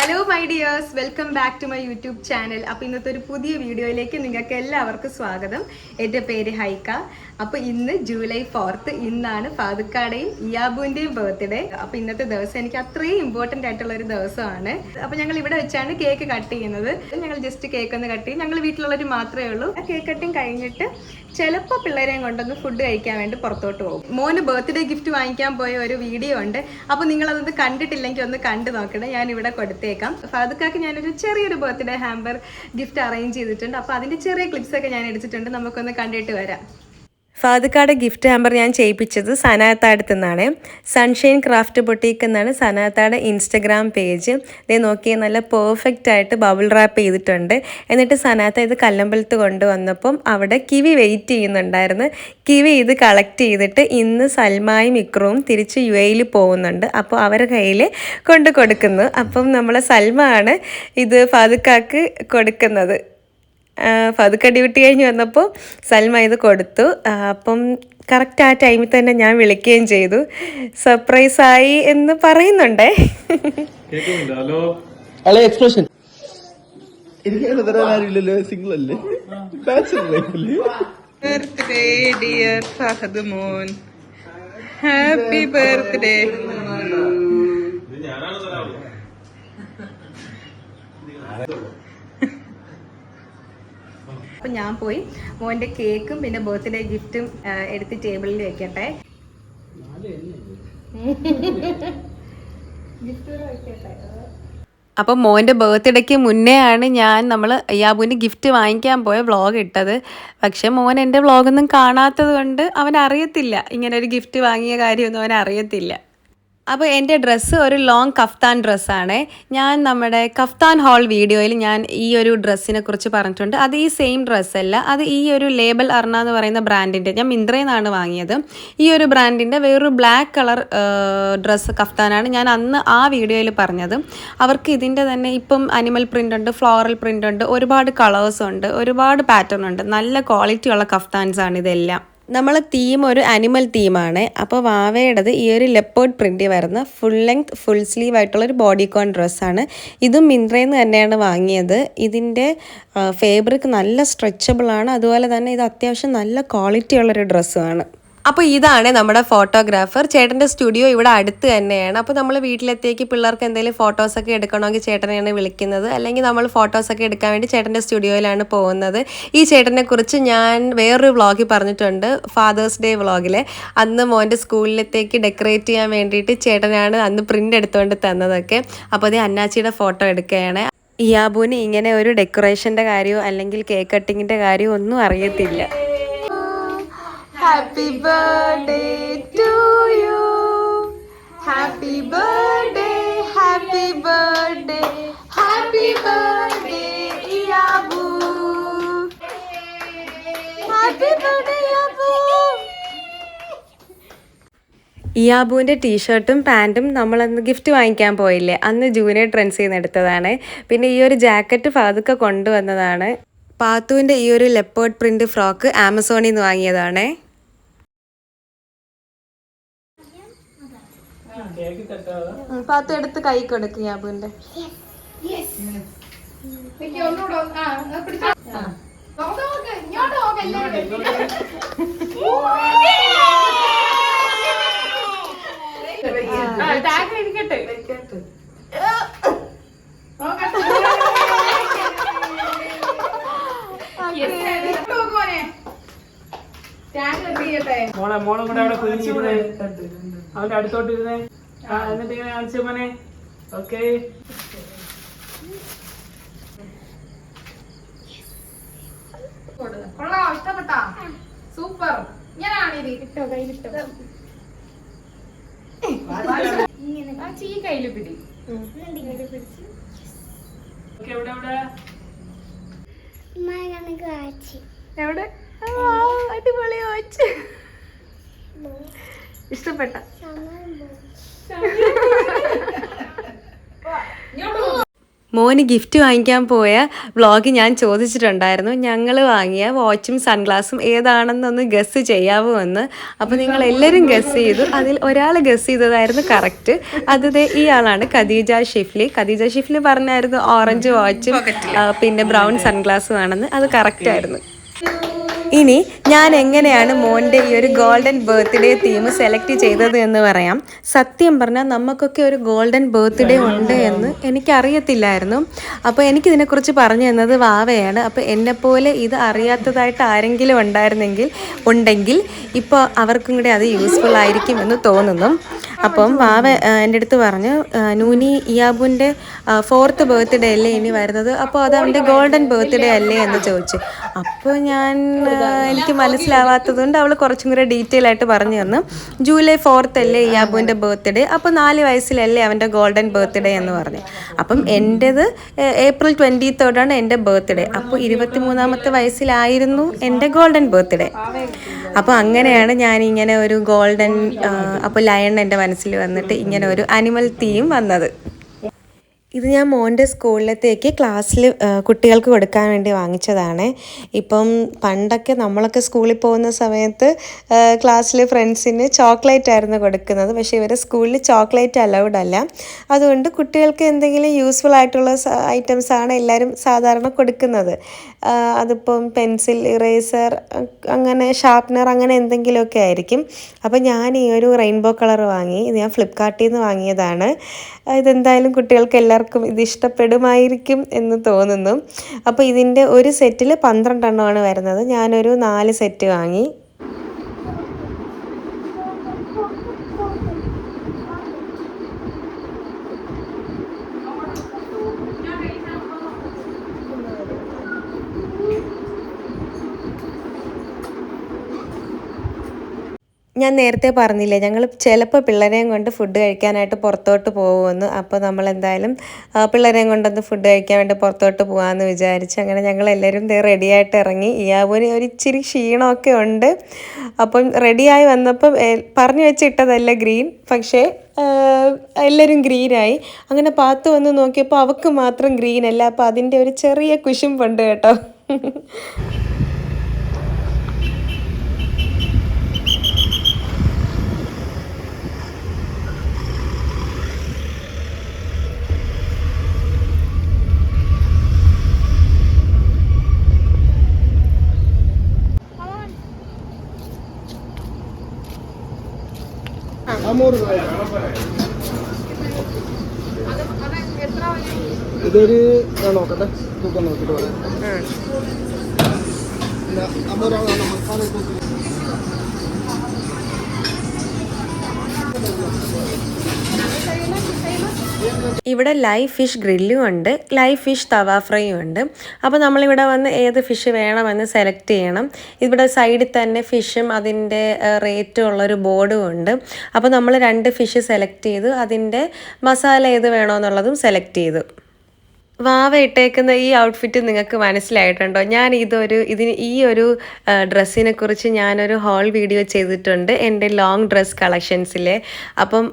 Hello my dears, welcome back to my YouTube channel. അപ്പോൾ ഇന്നത്തെ ഒരു പുതിയ വീഡിയോയിലേക്ക് നിങ്ങൾക്ക് എല്ലാവർക്കും സ്വാഗതം. എൻ്റെ പേര് ഹൈക്ക. അപ്പോൾ ഇന്ന് ജൂലൈ 4th, ഇന്നാണ് ഫാദുക്കാടെയും ഇയാബുവിൻ്റെയും ബർത്ത്ഡേ. അപ്പോൾ ഇന്നത്തെ ദിവസം എനിക്ക് അത്രയും ഇമ്പോർട്ടൻ്റ് ആയിട്ടുള്ള ഒരു ദിവസമാണ്. അപ്പോൾ ഞങ്ങൾ ഇവിടെ വെച്ചാണ് കേക്ക് കട്ട് ചെയ്യുന്നത്. ഞങ്ങൾ ജസ്റ്റ് കേക്ക് ഒന്ന് കട്ട് ചെയ്യും. ഞങ്ങൾ വീട്ടിലുള്ളവർ മാത്രമേ ഉള്ളൂ. ആ കേക്ക് കട്ടിങ് കഴിഞ്ഞിട്ട് ചിലപ്പോൾ പിള്ളേരെയും കൊണ്ടൊന്ന് ഫുഡ് കഴിക്കാൻ വേണ്ടി പുറത്തോട്ട് പോകും. മോന് ബർത്ത്ഡേ ഗിഫ്റ്റ് വാങ്ങിക്കാൻ പോയ ഒരു വീഡിയോ ഉണ്ട്. അപ്പോൾ നിങ്ങളതൊന്ന് കണ്ടിട്ടില്ലെങ്കിൽ ഒന്ന് കണ്ടു നോക്കണം. ഞാൻ ഇവിടെ കൊടുത്തേക്കാം. ഫാദുക്കാക്ക് ഞാനൊരു ചെറിയൊരു ബർത്ത്ഡേ ഹാമ്പർ ഗിഫ്റ്റ് അറേഞ്ച് ചെയ്തിട്ടുണ്ട്. അപ്പോൾ അതിൻ്റെ ചെറിയ ക്ലിപ്സൊക്കെ ഞാൻ എടുത്തിട്ടുണ്ട്. നമുക്കൊന്ന് കണ്ടിട്ട് വരാം. ഫാദുക്കാടെ ഗിഫ്റ്റ് ഹാമ്പർ ഞാൻ ചെയ്യിപ്പിച്ചത് സനാത്താടത്തു നിന്നാണ്. സൺഷൈൻ ക്രാഫ്റ്റ് ബൊട്ടീക്ക് എന്നാണ് സനാത്താടെ ഇൻസ്റ്റഗ്രാം പേജ്. ഇത് നോക്കിയാൽ നല്ല പെർഫെക്റ്റ് ആയിട്ട് ബബിൾ റാപ്പ് ചെയ്തിട്ടുണ്ട്. എന്നിട്ട് സനാത്ത ഇത് കല്ലമ്പലത്ത് കൊണ്ടുവന്നപ്പം അവിടെ കിവി വെയിറ്റ് ചെയ്യുന്നുണ്ടായിരുന്നു. കിവി ഇത് കളക്ട് ചെയ്തിട്ട് ഇന്ന് സൽമായും ഇക്രവും തിരിച്ച് UAE പോകുന്നുണ്ട്. അപ്പോൾ അവരുടെ കയ്യിൽ കൊണ്ട് കൊടുക്കുന്നു. അപ്പം നമ്മളെ സൽമ ആണ് ഇത് ഫാദുക്കാക്ക് കൊടുക്കുന്നത്. ഫാദുക്ക ഡ്യൂട്ടി കഴിഞ്ഞ് വന്നപ്പോൾ സൽമ ഇത് കൊടുത്തു. അപ്പം കറക്റ്റ് ആ ടൈമിൽ തന്നെ ഞാൻ വിളിക്കുകയും ചെയ്തു. സർപ്രൈസായി എന്ന് പറയുന്നുണ്ടേ. ബർത്ത്ഡേ ഡിയർ ഫഹദ് മോൻ, ഹാപ്പി ബർത്ത്ഡേ. അപ്പം ഞാൻ പോയി മോൻ്റെ കേക്കും പിന്നെ ബർത്ത്ഡേ ഗിഫ്റ്റും എടുത്ത് ടേബിളിൽ വെക്കട്ടെ. അപ്പം മോൻ്റെ ബർത്ത്ഡേക്ക് മുന്നേ ആണ് നമ്മൾ യാബുവിന് ഗിഫ്റ്റ് വാങ്ങിക്കാൻ പോയ വ്ളോഗ് ഇട്ടത്. പക്ഷെ മോൻ എൻ്റെ വ്ളോഗൊന്നും കാണാത്തത് കൊണ്ട് അവൻ അറിയത്തില്ല, ഇങ്ങനെ ഒരു ഗിഫ്റ്റ് വാങ്ങിയ കാര്യമൊന്നും അവൻ അറിയത്തില്ല. അപ്പോൾ എൻ്റെ ഡ്രസ്സ് ഒരു ലോങ് കഫ്താൻ ഡ്രസ്സാണ്. ഞാൻ നമ്മുടെ കഫ്താൻ ഹോൾ വീഡിയോയിൽ ഞാൻ ഈ ഒരു ഡ്രസ്സിനെ കുറിച്ച് പറഞ്ഞിട്ടുണ്ട്. അത് ഈ സെയിം ഡ്രസ്സല്ല, അത് ഈ ഒരു ലേബൽ അർണ എന്ന് പറയുന്ന ബ്രാൻഡിൻ്റെ, ഞാൻ മിന്ത്രയിൽ നിന്നാണ് വാങ്ങിയത്. ഈ ഒരു ബ്രാൻഡിൻ്റെ വേറൊരു ബ്ലാക്ക് കളർ ഡ്രസ്സ് കഫ്താനാണ് ഞാൻ അന്ന് ആ വീഡിയോയിൽ പറഞ്ഞത്. അവർക്ക് ഇതിൻ്റെ തന്നെ ഇപ്പം അനിമൽ പ്രിൻ്റ് ഉണ്ട്, ഫ്ലോറൽ പ്രിൻ്റ് ഉണ്ട്, ഒരുപാട് കളേഴ്സ് ഉണ്ട്, ഒരുപാട് പാറ്റേൺ ഉണ്ട്. നല്ല ക്വാളിറ്റിയുള്ള കഫ്താൻസാണ് ഇതെല്ലാം. നമ്മളെ തീം ഒരു അനിമൽ തീമാണ്. അപ്പോൾ വാവയുടേത് ഈ ഒരു ലെപ്പേർഡ് പ്രിൻ്റ് വരുന്ന ഫുൾ ലെങ്ത് ഫുൾ സ്ലീവ് ആയിട്ടുള്ളൊരു ബോഡിക്കോൺ ഡ്രസ്സാണ്. ഇതും മിന്ത്രയിൽ നിന്ന് തന്നെയാണ് വാങ്ങിയത്. ഇതിൻ്റെ ഫാബ്രിക് നല്ല സ്ട്രെച്ചബിളാണ്. അതുപോലെ തന്നെ ഇത് അത്യാവശ്യം നല്ല ക്വാളിറ്റി ഉള്ളൊരു ഡ്രസ്സുമാണ്. അപ്പോൾ ഇതാണ് നമ്മുടെ ഫോട്ടോഗ്രാഫർ. ചേട്ടൻ്റെ സ്റ്റുഡിയോ ഇവിടെ അടുത്ത് തന്നെയാണ്. അപ്പോൾ നമ്മൾ വീട്ടിലെത്തിയേക്ക് പിള്ളേർക്ക് എന്തെങ്കിലും ഫോട്ടോസൊക്കെ എടുക്കണമെങ്കിൽ ചേട്ടനെയാണ് വിളിക്കുന്നത്. അല്ലെങ്കിൽ നമ്മൾ ഫോട്ടോസൊക്കെ എടുക്കാൻ വേണ്ടി ചേട്ടൻ്റെ സ്റ്റുഡിയോയിലാണ് പോകുന്നത്. ഈ ചേട്ടനെ കുറിച്ച് ഞാൻ വേറൊരു വ്ളോഗിൽ പറഞ്ഞിട്ടുണ്ട്, ഫാദേഴ്സ് ഡേ വ്ളോഗിൽ. അന്ന് മോൻ്റെ സ്കൂളിലത്തേക്ക് ഡെക്കറേറ്റ് ചെയ്യാൻ വേണ്ടിയിട്ട് ചേട്ടനാണ് അന്ന് പ്രിൻ്റ് എടുത്തുകൊണ്ട് തന്നതൊക്കെ. അപ്പോൾ അത് അന്നാച്ചിയുടെ ഫോട്ടോ എടുക്കുകയാണ്. ഇയാബുവിന് ഇങ്ങനെ ഒരു ഡെക്കറേഷൻ്റെ കാര്യമോ അല്ലെങ്കിൽ കേക്ക് കട്ടിങ്ങിൻ്റെ കാര്യമോ ഒന്നും അറിയത്തില്ല. Happy birthday to you. Happy birthday, happy birthday, happy birthday, Iyabu. Happy birthday, Iyabu. ഇയാബുവിൻ്റെ ടീഷർട്ടും പാൻറ്റും നമ്മളന്ന് ഗിഫ്റ്റ് വാങ്ങിക്കാൻ പോയില്ലേ, അന്ന് ജൂനിയർ ട്രെൻഡ്സിൽ നിന്ന് എടുത്തതാണ്. പിന്നെ ഈ ഒരു ജാക്കറ്റ് ഫാദുക്ക കൊണ്ടുവന്നതാണ്. പാത്തുവിൻ്റെ ഈ ഒരു ലെപ്പേർഡ് പ്രിൻ്റ് ഫ്രോക്ക് ആമസോണിൽ നിന്ന് വാങ്ങിയതാണ്. പാത്തു എടുത്ത് കൈ കൊടുക്കും യാബുവിന്റെ. മോളും കൂടെ അവിടെ കുഞ്ഞിരുന്നേ, അവന്റെ അടുത്തോട്ടിരുന്നേ. എന്നിട്ട് ഇങ്ങനെ കാണിച്ചു മോനെ. ഓക്കെ, കൊള്ളാം, ഇഷ്ടപ്പെട്ടാ? സൂപ്പർ. ഇങ്ങനാണ് കിട്ടോ, കയ്യിലിട്ടോ. ഈ കയ്യില് പിടി. എവിടെ? അടിപൊളി വാച്ച്. ഇഷ്ടപ്പെട്ട? മോന് ഗിഫ്റ്റ് വാങ്ങിക്കാൻ പോയ വ്ളോഗ് ഞാൻ ചോദിച്ചിട്ടുണ്ടായിരുന്നു. ഞങ്ങൾ വാങ്ങിയ വാച്ചും സൺഗ്ലാസും ഏതാണെന്നൊന്ന് ഗസ് ചെയ്യാവോ എന്ന്. അപ്പോൾ നിങ്ങൾ എല്ലാവരും ഗസ് ചെയ്തു. അതിൽ ഒരാൾ ഗസ് ചെയ്തതായിരുന്നു കറക്റ്റ്. അത് ഈ ആളാണ് ഖദീജ ഷിഫ്ലി. ഖദീജ ഷിഫ്ലി പറഞ്ഞായിരുന്നു ഓറഞ്ച് വാച്ചും പിന്നെ ബ്രൗൺ സൺഗ്ലാസും ആണെന്ന്. അത് കറക്റ്റായിരുന്നു. ഇനി ഞാൻ എങ്ങനെയാണ് മോൻ്റെ ഈ ഒരു ഗോൾഡൻ ബർത്ത്ഡേ തീം സെലക്ട് ചെയ്തത് എന്ന് പറയാം. സത്യം പറഞ്ഞാൽ നമുക്കൊക്കെ ഒരു ഗോൾഡൻ ബർത്ത്ഡേ ഉണ്ട് എന്ന് എനിക്കറിയത്തില്ലായിരുന്നു. അപ്പോൾ എനിക്കിതിനെക്കുറിച്ച് പറഞ്ഞു തന്നത് വാവയാണ്. അപ്പോൾ എന്നെപ്പോലെ ഇത് അറിയാത്തതായിട്ട് ആരെങ്കിലും ഉണ്ടെങ്കിൽ ഇപ്പോൾ അവർക്കും കൂടി അത് യൂസ്ഫുൾ ആയിരിക്കും എന്ന് തോന്നുന്നു. അപ്പം വാവ എൻ്റെ അടുത്ത് പറഞ്ഞു, നൂനി ഇയാബുൻ്റെ 4th ബർത്ത്ഡേ അല്ലേ ഇനി വരുന്നത്, അപ്പോൾ അത് അവൻ്റെ ഗോൾഡൻ ബർത്ത്ഡേ അല്ലേ എന്ന് ചോദിച്ചു. അപ്പോൾ എനിക്ക് മനസ്സിലാവാത്തതുകൊണ്ട് അവൾ കുറച്ചും കൂടെ ഡീറ്റെയിൽ ആയിട്ട് പറഞ്ഞു തന്നു. ജൂലൈ 4th അല്ലേ ഇയാബുവിൻ്റെ ബർത്ത്ഡേ, അപ്പോൾ 4 വയസ്സിലല്ലേ അവൻ്റെ ഗോൾഡൻ ബർത്ത്ഡേ എന്ന് പറഞ്ഞു. അപ്പം എൻ്റേത് April 23rd എൻ്റെ ബർത്ത്ഡേ. അപ്പോൾ 23ാമത്തെ വയസ്സിലായിരുന്നു എൻ്റെ ഗോൾഡൻ ബർത്ത്ഡേ. അപ്പോൾ അങ്ങനെയാണ് ഞാനിങ്ങനെ ഒരു ഗോൾഡൻ അപ്പോൾ ലയൺ എൻ്റെ മനസ്സിൽ വന്നിട്ട് ഇങ്ങനെ ഒരു അനിമൽ തീം വന്നത്. ഇത് ഞാൻ മോൻ്റെ സ്കൂളിലത്തേക്ക് ക്ലാസ്സിൽ കുട്ടികൾക്ക് കൊടുക്കാൻ വേണ്ടി വാങ്ങിച്ചതാണ്. ഇപ്പം പണ്ടൊക്കെ നമ്മളൊക്കെ സ്കൂളിൽ പോകുന്ന സമയത്ത് ക്ലാസ്സിൽ ഫ്രണ്ട്സിന് ചോക്ലേറ്റ് ആയിരുന്നു കൊടുക്കുന്നത്. പക്ഷേ ഇവരെ സ്കൂളിൽ ചോക്ലേറ്റ് അലൗഡ് അല്ല. അതുകൊണ്ട് കുട്ടികൾക്ക് എന്തെങ്കിലും യൂസ്ഫുൾ ആയിട്ടുള്ള ഐറ്റംസാണ് എല്ലാവരും സാധാരണ കൊടുക്കുന്നത്. അതിപ്പം പെൻസിൽ, ഇറേസർ, അങ്ങനെ ഷാർപ്നർ, അങ്ങനെ എന്തെങ്കിലുമൊക്കെ ആയിരിക്കും. അപ്പോൾ ഞാൻ ഈ ഒരു റെയിൻബോ കളർ വാങ്ങി. ഇത് ഞാൻ ഫ്ലിപ്കാർട്ടിൽ നിന്ന് വാങ്ങിയതാണ്. ഇതെന്തായാലും കുട്ടികൾക്ക് എല്ലാവർക്കും ഇത് ഇഷ്ടപ്പെടുമായിരിക്കും എന്ന് തോന്നുന്നു. അപ്പോൾ ഇതിൻ്റെ ഒരു സെറ്റിൽ 12 എണ്ണമാണ് വരുന്നത്. ഞാനൊരു 4 സെറ്റ് വാങ്ങി. ഞാൻ നേരത്തെ പറഞ്ഞില്ലേ, ഞങ്ങൾ ചിലപ്പോൾ പിള്ളേരെയും കൊണ്ട് ഫുഡ് കഴിക്കാനായിട്ട് പുറത്തോട്ട് പോകുമെന്ന്. അപ്പോൾ നമ്മളെന്തായാലും പിള്ളേരെയും കൊണ്ടൊന്ന് ഫുഡ് കഴിക്കാൻ വേണ്ടി പുറത്തോട്ട് പോകാമെന്ന് വിചാരിച്ച് അങ്ങനെ ഞങ്ങളെല്ലാവരും റെഡിയായിട്ട് ഇറങ്ങി. ഇയാബുവിന് ഒരു ഇച്ചിരി ക്ഷീണമൊക്കെ ഉണ്ട്. അപ്പം റെഡിയായി വന്നപ്പം പറഞ്ഞു വെച്ചിട്ടതല്ല ഗ്രീൻ, പക്ഷേ എല്ലാവരും ഗ്രീനായി. അങ്ങനെ പാത്തു വന്ന് നോക്കിയപ്പോൾ അവൾക്ക് മാത്രം ഗ്രീൻ അല്ല. അപ്പോൾ അതിൻ്റെ ഒരു ചെറിയ കുശുമ്പുണ്ട് കേട്ടോ. ഇതൊരു നോക്കട്ടെ, തൂക്കം നോക്കിട്ട് പറയാം. ഇവിടെ ലൈവ് ഫിഷ് ഗ്രില്ലും ഉണ്ട്, ലൈവ് ഫിഷ് തവ ഫ്രൈയും ഉണ്ട്. അപ്പോൾ നമ്മളിവിടെ വന്ന് ഏത് ഫിഷ് വേണമെന്ന് സെലക്ട് ചെയ്യണം. ഇവിടെ സൈഡിൽ തന്നെ ഫിഷും അതിൻ്റെ റേറ്റും ഉള്ളൊരു ബോർഡും ഉണ്ട്. അപ്പോൾ നമ്മൾ 2 ഫിഷ് സെലക്ട് ചെയ്തു. അതിൻ്റെ മസാല ഏത് വേണമെന്നുള്ളതും സെലക്ട് ചെയ്തു. വാവ ഇട്ടേക്കുന്ന ഈ ഔട്ട്ഫിറ്റ് നിങ്ങൾക്ക് മനസ്സിലായിട്ടുണ്ടോ? ഞാൻ ഈ ഒരു ഡ്രസ്സിനെ കുറിച്ച് ഞാനൊരു ഹോൾ വീഡിയോ ചെയ്തിട്ടുണ്ട് എൻ്റെ ലോങ് ഡ്രസ് കളക്ഷൻസിലെ. അപ്പം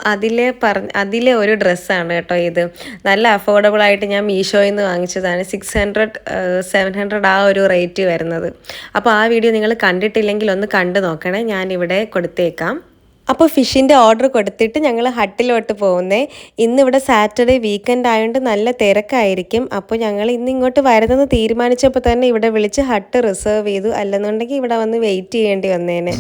അതിലെ ഒരു ഡ്രസ്സാണ് കേട്ടോ ഇത്. നല്ല അഫോർഡബിൾ ആയിട്ട് ഞാൻ മീഷോയിൽ നിന്ന് വാങ്ങിച്ചതാണ്. 600-700 ആ ഒരു റേറ്റ് വരുന്നത്. അപ്പോൾ ആ വീഡിയോ നിങ്ങൾ കണ്ടിട്ടില്ലെങ്കിൽ ഒന്ന് കണ്ടു നോക്കണേ, ഞാനിവിടെ കൊടുത്തേക്കാം. അപ്പോൾ ഫിഷിൻ്റെ ഓർഡർ കൊടുത്തിട്ട് ഞങ്ങൾ ഹട്ടിലോട്ട് പോകുന്നേ. ഇന്നിവിടെ സാറ്റർഡേ വീക്കെൻഡ് ആയതുകൊണ്ട് നല്ല തിരക്കായിരിക്കും. അപ്പോൾ ഞങ്ങൾ ഇന്ന് ഇങ്ങോട്ട് വരുന്നത് തീരുമാനിച്ചപ്പോൾ തന്നെ ഇവിടെ വിളിച്ച് ഹട്ട് റിസർവ് ചെയ്തു. അല്ലെന്നുണ്ടെങ്കിൽ ഇവിടെ വന്ന് വെയിറ്റ് ചെയ്യേണ്ടി വന്നേനെ.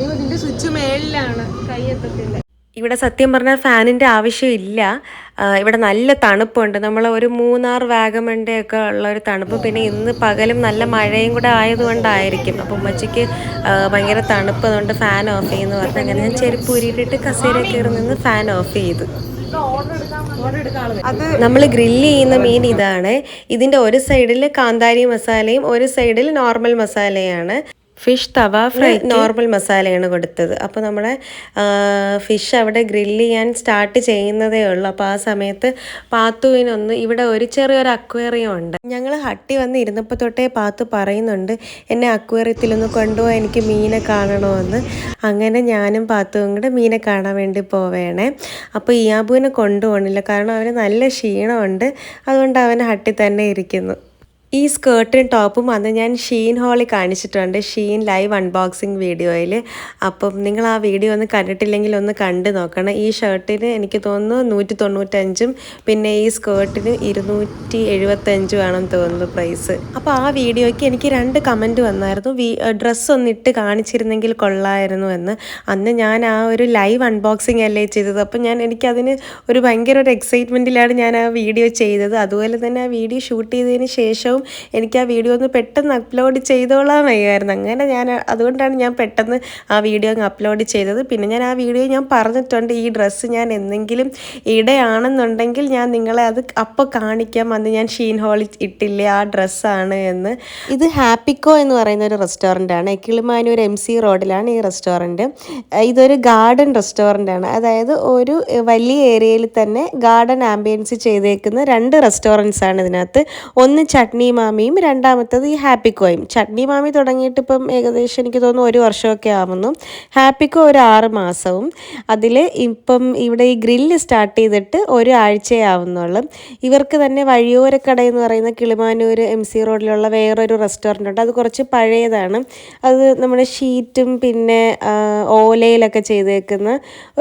ഇതിൻ്റെ സ്വിച്ച് മേളിലാണ്, കൈയെത്തത്തില്ല. ഇവിടെ സത്യം പറഞ്ഞാൽ ഫാനിൻ്റെ ആവശ്യമില്ല. ഇവിടെ നല്ല തണുപ്പുണ്ട്. നമ്മൾ ഒരു മൂന്നാർ വാഗമണിൻ്റെ ഒക്കെ ഉള്ള ഒരു തണുപ്പ്. പിന്നെ ഇന്ന് പകലും നല്ല മഴയും കൂടെ ആയതുകൊണ്ടായിരിക്കും. അപ്പം ഉമ്മച്ചിക്ക് ഭയങ്കര തണുപ്പ്, അതുകൊണ്ട് ഫാൻ ഓഫ് ചെയ്യുമെന്ന് പറഞ്ഞ് അങ്ങനെ ഞാൻ ചെരുപ്പ് ഊരിയിട്ടിട്ട് കസേര കയറി നിന്ന് ഫാൻ ഓഫ് ചെയ്തു. അത് നമ്മൾ ഗ്രില്ല് ചെയ്യുന്ന മീൻ ഇതാണ്. ഇതിൻ്റെ ഒരു സൈഡിൽ കാന്താരി മസാലയും ഒരു സൈഡിൽ നോർമൽ മസാലയാണ്. ഫിഷ് തവ ഫ്രൈ നോർമൽ മസാലയാണ് കൊടുത്തത്. അപ്പോൾ നമ്മുടെ ഫിഷ് അവിടെ ഗ്രില്ല് ചെയ്യാൻ സ്റ്റാർട്ട് ചെയ്യുന്നതേ ഉള്ളൂ. അപ്പോൾ ആ സമയത്ത് പാത്തുവിനൊന്ന് ഇവിടെ ഒരു ചെറിയൊരു അക്വേറിയം ഉണ്ട്. ഞങ്ങൾ ഹട്ടി വന്ന് ഇരുന്നപ്പോൾ തൊട്ടേ പാത്തു പറയുന്നുണ്ട് എന്നെ അക്വേറിയത്തിലൊന്ന് കൊണ്ടുപോകാൻ, എനിക്ക് മീനെ കാണണമെന്ന്. അങ്ങനെ ഞാനും പാത്തുവും കൂടെ മീനെ കാണാൻ വേണ്ടി പോവേണേ. അപ്പോൾ ഇയാബുവിനെ കൊണ്ടുപോകണില്ല, കാരണം അവന് നല്ല ക്ഷീണമുണ്ട്. അതുകൊണ്ട് അവൻ ഹട്ടി തന്നെ ഇരിക്കുന്നു. ഈ സ്കേർട്ടും ടോപ്പും അന്ന് ഞാൻ ഷീൻ ഹോളിൽ കാണിച്ചിട്ടുണ്ട്, ഷീൻ ലൈവ് അൺബോക്സിങ് വീഡിയോയിൽ. അപ്പം നിങ്ങൾ ആ വീഡിയോ ഒന്ന് കണ്ടിട്ടില്ലെങ്കിൽ ഒന്ന് കണ്ടു നോക്കണം. ഈ ഷർട്ടിന് എനിക്ക് തോന്നുന്നു 195 പിന്നെ ഈ സ്കേർട്ടിന് 275 ആണെന്ന് തോന്നുന്നു പ്രൈസ്. അപ്പോൾ ആ വീഡിയോയ്ക്ക് എനിക്ക് 2 കമൻറ്റ് വന്നായിരുന്നു, ഡ്രസ്സ് ഒന്നിട്ട് കാണിച്ചിരുന്നെങ്കിൽ കൊള്ളായിരുന്നു എന്ന്. അന്ന് ഞാൻ ആ ഒരു ലൈവ് അൺബോക്സിങ് അല്ലേ ചെയ്തത്. അപ്പം എനിക്കതിന് ഭയങ്കര ഒരു എക്സൈറ്റ്മെൻറ്റിലാണ് ഞാൻ ആ വീഡിയോ ചെയ്തത്. അതുപോലെ തന്നെ ആ വീഡിയോ ഷൂട്ട് ചെയ്തതിന് ശേഷവും എനിക്ക് ആ വീഡിയോ ഒന്ന് പെട്ടെന്ന് അപ്ലോഡ് ചെയ്തോളാൻ വയ്യായിരുന്നു. അങ്ങനെ അതുകൊണ്ടാണ് ഞാൻ പെട്ടെന്ന് ആ വീഡിയോ അങ്ങ് അപ്ലോഡ് ചെയ്തത്. പിന്നെ ഞാൻ ആ വീഡിയോ ഞാൻ പറഞ്ഞിട്ടുണ്ട്, ഈ ഡ്രസ്സ് ഞാൻ എന്തെങ്കിലും ഇടയാണെന്നുണ്ടെങ്കിൽ ഞാൻ നിങ്ങളെ അത് അപ്പോൾ കാണിക്കാം, അന്ന് ഞാൻ ഷീൻ ഹോളിൽ ഇട്ടില്ലേ ആ ഡ്രസ്സാണ് എന്ന്. ഇത് ഹാപ്പിക്കോ എന്ന് പറയുന്ന ഒരു റെസ്റ്റോറൻ്റാണ്. കിളിമാനൂർ MC റോഡിലാണ് ഈ റെസ്റ്റോറൻറ്റ്. ഇതൊരു ഗാർഡൻ റെസ്റ്റോറൻ്റാണ്. അതായത് ഒരു വലിയ ഏരിയയിൽ തന്നെ ഗാർഡൻ ആംബിയൻസ് ചെയ്തേക്കുന്ന 2 റെസ്റ്റോറൻറ്റ്സ് ആണ് ഇതിനകത്ത്. ഒന്ന് ചട്നി മാമിയും രണ്ടാമത്തത് ഈ ഹാപ്പിക്കോയും. ചട്നി മാമി തുടങ്ങിയിട്ട് ഇപ്പം ഏകദേശം എനിക്ക് തോന്നുന്നു 1 വർഷമൊക്കെ ആവുന്നു. ഹാപ്പിക്കോ ഒരു 6 മാസവും. അതിൽ ഇപ്പം ഇവിടെ ഈ ഗ്രില്ല് സ്റ്റാർട്ട് ചെയ്തിട്ട് 1 ആഴ്ചയേ ആവുന്നുള്ളൂ. ഇവർക്ക് തന്നെ വഴിയോരക്കട എന്ന് പറയുന്ന കിളിമാനൂർ MC റോഡിലുള്ള വേറൊരു റെസ്റ്റോറൻ്റ് ഉണ്ട്. അത് കുറച്ച് പഴയതാണ്. അത് നമ്മുടെ ഷീറ്റും പിന്നെ ഓലയിലൊക്കെ ചെയ്തേക്കുന്ന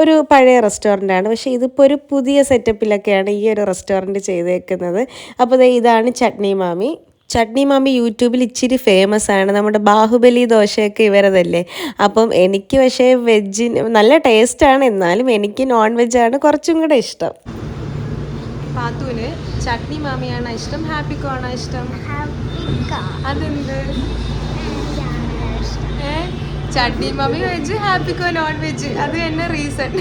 ഒരു പഴയ റെസ്റ്റോറൻ്റാണ്. പക്ഷേ ഇതിപ്പോൾ ഒരു പുതിയ സെറ്റപ്പിലൊക്കെയാണ് ഈ ഒരു റെസ്റ്റോറൻറ്റ് ചെയ്തേക്കുന്നത്. അപ്പോൾ ഇതാണ് ചട്നി മാമി. ചട്നി മാമി യൂട്യൂബിൽ ഇച്ചിരി ഫേമസ് ആണ്. നമ്മുടെ ബാഹുബലി ദോശയൊക്കെ ഇവരതല്ലേ. അപ്പം എനിക്ക് പക്ഷേ വെജിന് നല്ല ടേസ്റ്റാണ്, എന്നാലും എനിക്ക് നോൺ വെജാണ് കുറച്ചും കൂടെ ഇഷ്ടം. പാത്തുവിന് ചട്നി മാമിയാണോ ഇഷ്ടം, ഹാപ്പിക്കോ ആണോ ഇഷ്ടം? അതെന്ത്? ചട്നി മാമി വെജ്, ഹാപ്പിക്കോ നോൺ വെജ്, അത് തന്നെ റീസൺ.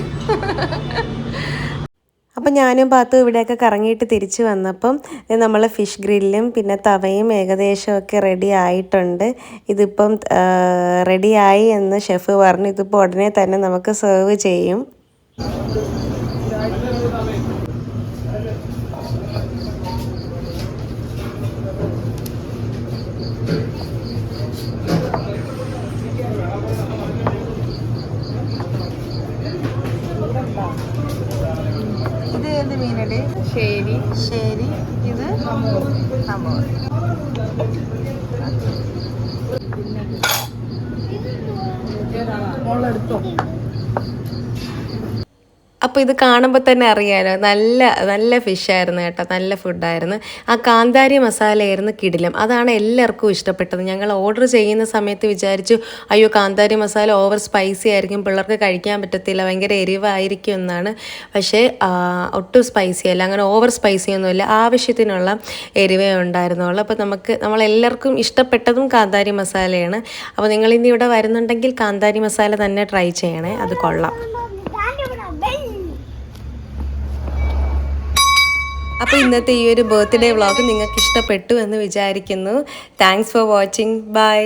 അപ്പം ഞാനും പാത്തും ഇവിടെയൊക്കെ കറങ്ങിയിട്ട് തിരിച്ച് വന്നപ്പം നമ്മൾ ഫിഷ് ഗ്രില്ലും പിന്നെ തവയും ഏകദേശമൊക്കെ റെഡി ആയിട്ടുണ്ട്. ഇതിപ്പം റെഡിയായി എന്ന് ഷെഫ് പറഞ്ഞു. ഇതിപ്പോൾ ഉടനെ തന്നെ നമുക്ക് സെർവ് ചെയ്യും. ഇത് ഏത് മീനടി? ശരി. ഇത് അമോർ. അപ്പോൾ ഇത് കാണുമ്പോൾ തന്നെ അറിയാലോ, നല്ല ഫിഷായിരുന്നു കേട്ടോ, നല്ല ഫുഡായിരുന്നു. ആ കാന്താരി മസാലയായിരുന്നു കിടിലം. അതാണ് എല്ലാവർക്കും ഇഷ്ടപ്പെട്ടത്. ഞങ്ങൾ ഓർഡർ ചെയ്യുന്ന സമയത്ത് വിചാരിച്ചു അയ്യോ കാന്താരി മസാല ഓവർ സ്പൈസി ആയിരിക്കും, പിള്ളേർക്ക് കഴിക്കാൻ പറ്റത്തില്ല, ഭയങ്കര എരിവായിരിക്കും എന്നാണ്. പക്ഷേ ഒട്ടും സ്പൈസി അല്ല, അങ്ങനെ ഓവർ സ്പൈസി ഒന്നുമില്ല, ആവശ്യത്തിനുള്ള എരിവേ ഉണ്ടായിരുന്നുള്ളൂ. അപ്പോൾ നമ്മളെല്ലാവർക്കും ഇഷ്ടപ്പെട്ടതും കാന്താരി മസാലയാണ്. അപ്പോൾ നിങ്ങളിനി ഇവിടെ വരുന്നുണ്ടെങ്കിൽ കാന്താരി മസാല തന്നെ ട്രൈ ചെയ്യണേ, അത് കൊള്ളാം. അപ്പോൾ ഇന്നത്തെ ഈ ഒരു ബർത്ത്ഡേ വ്ളോഗ് നിങ്ങൾക്ക് ഇഷ്ടപ്പെട്ടു എന്ന് വിചാരിക്കുന്നു. Thanks for watching. ബൈ.